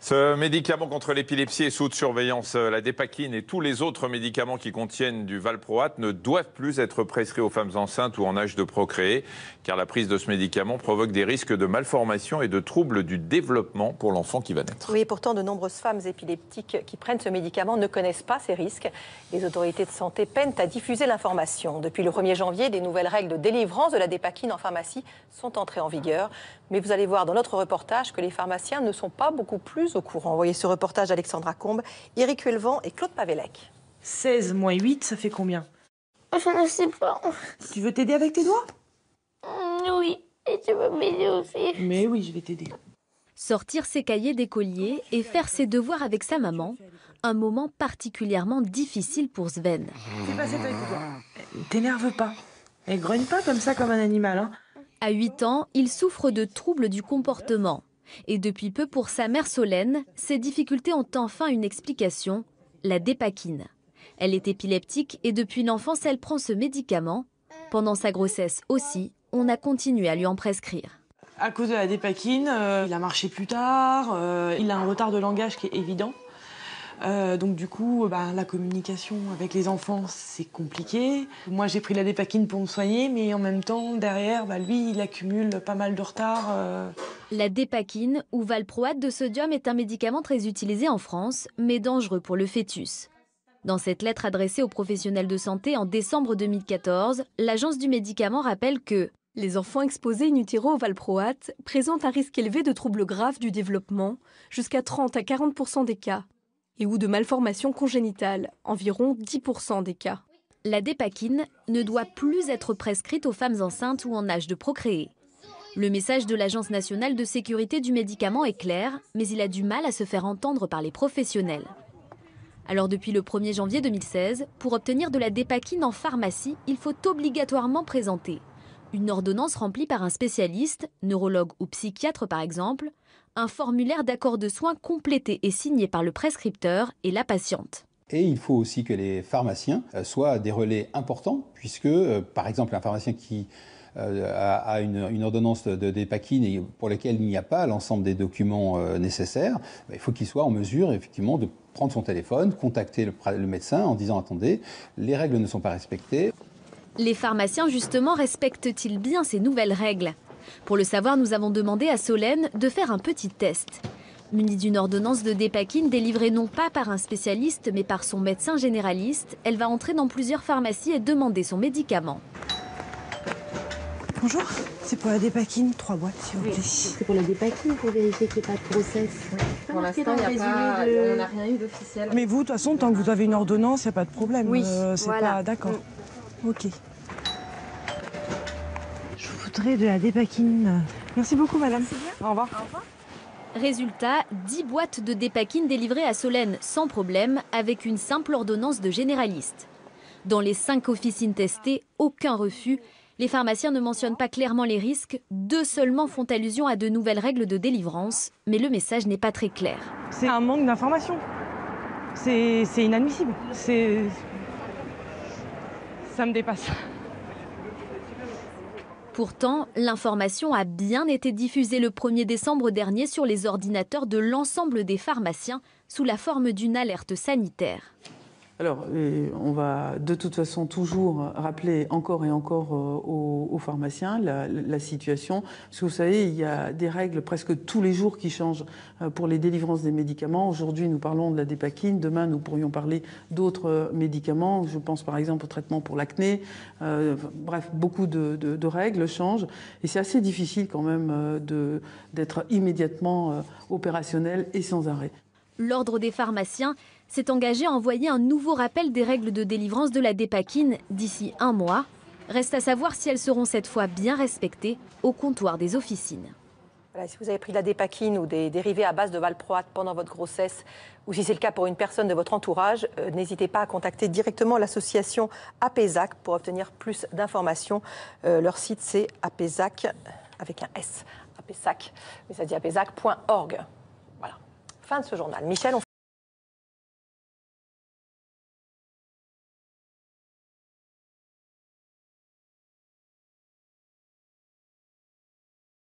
Ce médicament contre l'épilepsie est sous surveillance. La dépakine et tous les autres médicaments qui contiennent du valproate ne doivent plus être prescrits aux femmes enceintes ou en âge de procréer, car la prise de ce médicament provoque des risques de malformation et de troubles du développement pour l'enfant qui va naître. Oui, et pourtant, de nombreuses femmes épileptiques qui prennent ce médicament ne connaissent pas ces risques. Les autorités de santé peinent à diffuser l'information. Depuis le 1er janvier, des nouvelles règles de délivrance de la dépakine en pharmacie sont entrées en vigueur. Mais vous allez voir dans notre reportage que les pharmaciens ne sont pas beaucoup plus au courant. Voyez ce reportage d'Alexandra Combe, Éric Huelvan et Claude Pavelec. 16 moins 8, ça fait combien? Je ne sais pas. Tu veux t'aider avec tes doigts? Oui, et tu veux m'aider aussi. Mais oui, je vais t'aider. Sortir ses cahiers d'écolier et faire ses devoirs avec sa maman, un moment particulièrement difficile pour Sven. Fais pas cette avec tes doigts. T'énerve pas. Elle grogne pas comme ça, comme un animal. Hein. À 8 ans, il souffre de troubles du comportement. Et depuis peu, pour sa mère Solène, ses difficultés ont enfin une explication, la dépakine. Elle est épileptique et depuis l'enfance, elle prend ce médicament. Pendant sa grossesse aussi, on a continué à lui en prescrire. À cause de la dépakine, il a marché plus tard, il a un retard de langage qui est évident. Donc du coup, la communication avec les enfants, c'est compliqué. Moi, j'ai pris la dépakine pour me soigner, mais en même temps, derrière, lui, il accumule pas mal de retard. La dépakine, ou valproate de sodium, est un médicament très utilisé en France, mais dangereux pour le fœtus. Dans cette lettre adressée aux professionnels de santé en décembre 2014, l'Agence du médicament rappelle que les enfants exposés in utero au valproate présentent un risque élevé de troubles graves du développement, jusqu'à 30 à 40% des cas, et ou de malformations congénitales, environ 10% des cas. La dépakine ne doit plus être prescrite aux femmes enceintes ou en âge de procréer. Le message de l'Agence nationale de sécurité du médicament est clair, mais il a du mal à se faire entendre par les professionnels. Alors depuis le 1er janvier 2016, pour obtenir de la dépakine en pharmacie, il faut obligatoirement présenter une ordonnance remplie par un spécialiste, neurologue ou psychiatre par exemple, un formulaire d'accord de soins complété et signé par le prescripteur et la patiente. Et il faut aussi que les pharmaciens soient des relais importants, puisque, par exemple, un pharmacien qui a une ordonnance de dépakine et pour laquelle il n'y a pas l'ensemble des documents nécessaires, il faut qu'il soit en mesure, effectivement, de prendre son téléphone, contacter le médecin en disant « Attendez, les règles ne sont pas respectées ». Les pharmaciens, justement, respectent-ils bien ces nouvelles règles? Pour le savoir, nous avons demandé à Solène de faire un petit test. Munie d'une ordonnance de dépakine délivrée non pas par un spécialiste, mais par son médecin généraliste, elle va entrer dans plusieurs pharmacies et demander son médicament. Bonjour, c'est pour la dépakine, 3 boîtes s'il vous plaît. C'est pour la dépakine pour vérifier qu'il n'y ait pas de grossesse. Pour l'instant, on n'a rien eu d'officiel. Mais vous, de toute façon, tant que vous avez une ordonnance, il n'y a pas de problème. Oui, c'est voilà. pas d'accord. Ok. Je voudrais de la dépakine. Merci beaucoup, madame. Au revoir. Au revoir. Résultat, 10 boîtes de dépakine délivrées à Solène sans problème, avec une simple ordonnance de généraliste. Dans les 5 officines testées, aucun refus. Les pharmaciens ne mentionnent pas clairement les risques, 2 seulement font allusion à de nouvelles règles de délivrance, mais le message n'est pas très clair. C'est un manque d'information. C'est inadmissible. Ça me dépasse. Pourtant, l'information a bien été diffusée le 1er décembre dernier sur les ordinateurs de l'ensemble des pharmaciens sous la forme d'une alerte sanitaire. Alors, on va de toute façon toujours rappeler encore et encore aux pharmaciens la situation. Parce que vous savez, il y a des règles presque tous les jours qui changent pour les délivrances des médicaments. Aujourd'hui, nous parlons de la dépakine. Demain, nous pourrions parler d'autres médicaments. Je pense par exemple au traitement pour l'acné. Bref, beaucoup de règles changent. Et c'est assez difficile quand même d'être immédiatement opérationnel et sans arrêt. L'Ordre des pharmaciens s'est engagé à envoyer un nouveau rappel des règles de délivrance de la dépakine d'ici 1 mois. Reste à savoir si elles seront cette fois bien respectées au comptoir des officines. Voilà, si vous avez pris de la dépakine ou des dérivés à base de valproate pendant votre grossesse, ou si c'est le cas pour une personne de votre entourage, n'hésitez pas à contacter directement l'association APESAC pour obtenir plus d'informations. Leur site, c'est APESAC, avec un S, APESAC, mais ça dit apesac.org. Voilà, fin de ce journal. Michel,